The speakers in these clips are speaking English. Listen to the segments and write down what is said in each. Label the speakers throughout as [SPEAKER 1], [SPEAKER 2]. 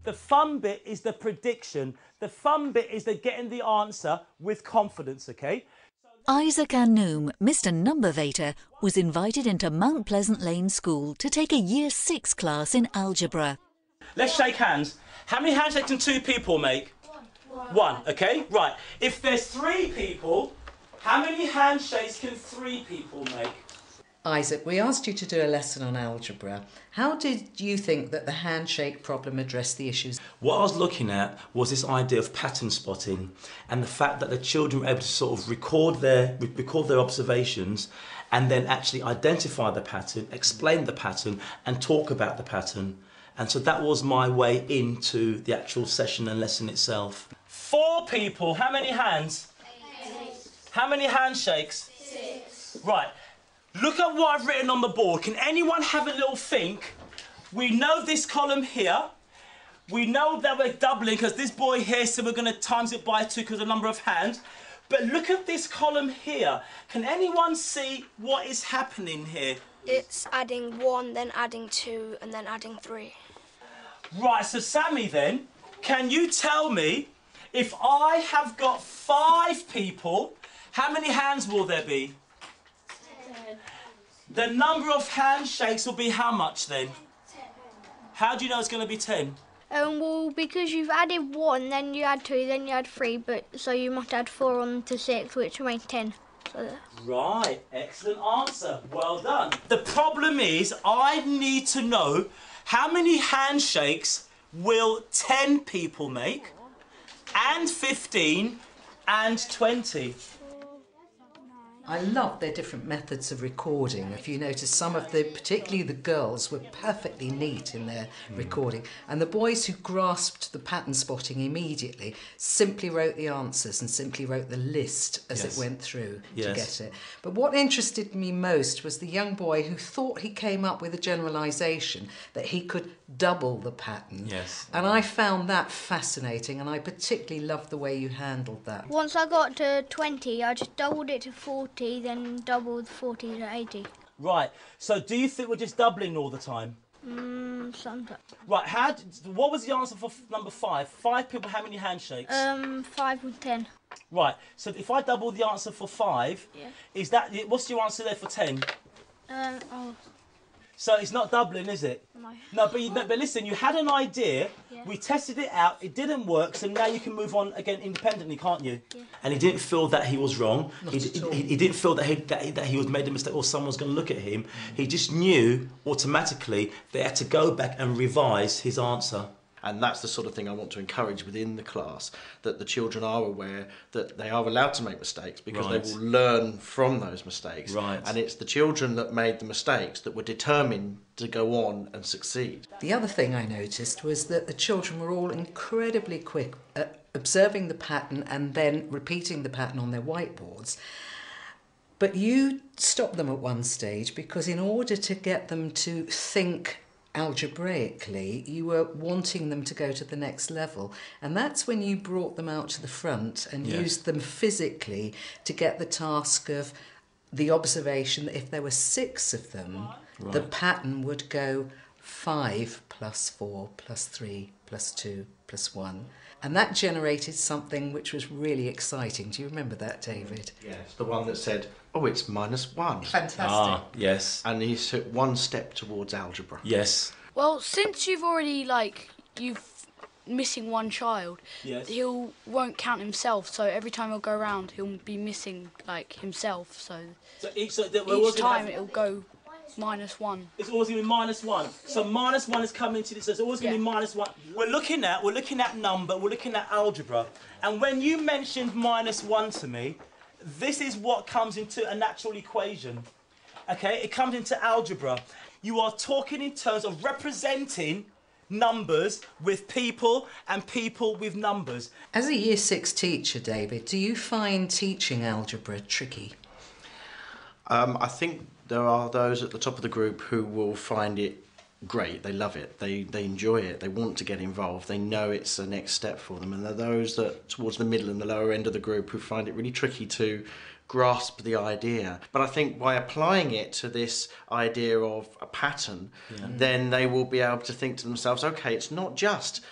[SPEAKER 1] The fun bit is the prediction. The fun bit is the getting the answer with confidence, OK?
[SPEAKER 2] Isaac Anoom, Mr Numbervator, was invited into Mount Pleasant Lane School to take a Year 6 class in algebra.
[SPEAKER 1] Let's shake hands. How many handshakes can 2 people make? One, OK? Right. If there's 3 people, how many handshakes can 3 people make?
[SPEAKER 3] Isaac, we asked you to do a lesson on algebra. How did you think that the handshake problem addressed the issues?
[SPEAKER 1] What I was looking at was this idea of pattern spotting and the fact that the children were able to sort of record their observations and then actually identify the pattern, explain the pattern and talk about the pattern. And so that was my way into the actual session and lesson itself. 4 people, how many hands? 8. How many handshakes? 6. Right. Look at what I've written on the board. Can anyone have a little think? We know this column here. We know that we're doubling because this boy here said we're going to times it by 2 because of the number of hands. But look at this column here. Can anyone see what is happening here?
[SPEAKER 4] It's adding 1, then adding 2, and then adding 3.
[SPEAKER 1] Right, so Sammy then, can you tell me if I have got 5 people, how many hands will there be? The number of handshakes will be how much then?
[SPEAKER 4] 10.
[SPEAKER 1] How do you know it's going to be 10?
[SPEAKER 5] Well, because you've added 1, then you add 2, then you add 3, so you must add 4 on to 6, which will make 10. So
[SPEAKER 1] Right, excellent answer. Well done. The problem is I need to know how many handshakes will 10 people make, and 15, and 20.
[SPEAKER 3] I love their different methods of recording. If you notice, some of particularly the girls, were perfectly neat in their recording. And the boys who grasped the pattern spotting immediately simply wrote the answers and simply wrote the list as it went through to get it. But what interested me most was the young boy who thought he came up with a generalisation that he could double the pattern.
[SPEAKER 1] Yes.
[SPEAKER 3] And I found that fascinating, and I particularly loved the way you handled that.
[SPEAKER 5] once I got to 20, I just doubled it to 40, then doubled 40 to 80.
[SPEAKER 1] Right, so do you think we're just doubling all the time?
[SPEAKER 5] Sometimes.
[SPEAKER 1] Right, what was the answer for number 5? 5 people, how many handshakes?
[SPEAKER 5] 5 with 10.
[SPEAKER 1] Right, so if I double the answer for 5, is that, what's your answer there for 10? So it's not doubling, is it?
[SPEAKER 5] No.
[SPEAKER 1] No, but listen, you had an idea, we tested it out, it didn't work, so now you can move on again independently, can't you? Yeah. And he didn't feel that he was wrong. He didn't feel that he was made a mistake or someone was going to look at him. He just knew automatically they had to go back and revise his answer.
[SPEAKER 6] And that's the sort of thing I want to encourage within the class, that the children are aware that they are allowed to make mistakes because they will learn from those mistakes. Right. And it's the children that made the mistakes that were determined to go on and succeed.
[SPEAKER 3] The other thing I noticed was that the children were all incredibly quick at observing the pattern and then repeating the pattern on their whiteboards. But you stopped them at one stage because in order to get them to think algebraically, you were wanting them to go to the next level, and that's when you brought them out to the front and used them physically to get the task of the observation that if there were 6 of them, the pattern would go 5 plus 4 plus 3 plus 2 plus 1. And that generated something which was really exciting. Do you remember that, David?
[SPEAKER 6] Yes, the one that said, oh, it's -1.
[SPEAKER 3] Fantastic.
[SPEAKER 1] Yes.
[SPEAKER 6] And he took 1 step towards algebra.
[SPEAKER 1] Yes.
[SPEAKER 7] Well, since you've already, you've missing 1 child, won't count himself, so every time he'll go around, he'll be missing, himself, so each time it'll go -1.
[SPEAKER 1] It's always going to be -1. So -1 is coming to this. So it's always going to be -1. We're looking at number. We're looking at algebra. And when you mentioned -1 to me, this is what comes into a natural equation. Okay, it comes into algebra. You are talking in terms of representing numbers with people and people with numbers.
[SPEAKER 3] As a Year 6 teacher, David, do you find teaching algebra tricky?
[SPEAKER 6] I think there are those at the top of the group who will find it great. They love it. They enjoy it. They want to get involved. They know it's the next step for them. And there are those that towards the middle and the lower end of the group who find it really tricky to grasp the idea. But I think by applying it to this idea of a pattern, then they will be able to think to themselves, okay, it's not just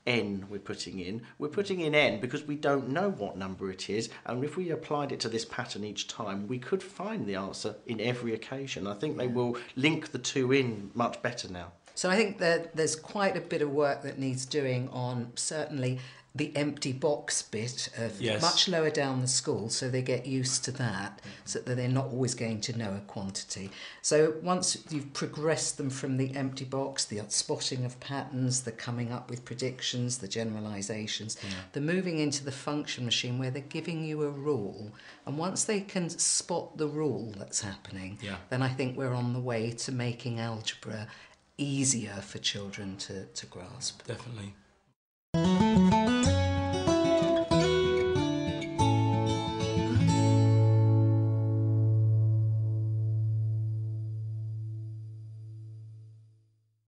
[SPEAKER 6] n we're putting in. We're putting in n because we don't know what number it is, and if we applied it to this pattern each time, we could find the answer in every occasion. I think they will link the two in much better now.
[SPEAKER 3] So I think that there's quite a bit of work that needs doing on certainly the empty box bit of much lower down the school, so they get used to that, so that they're not always going to know a quantity. So once you've progressed them from the empty box, the spotting of patterns, the coming up with predictions, the generalisations, the moving into the function machine where they're giving you a rule, and once they can spot the rule that's happening, then I think we're on the way to making algebra easier for children to grasp.
[SPEAKER 1] Definitely.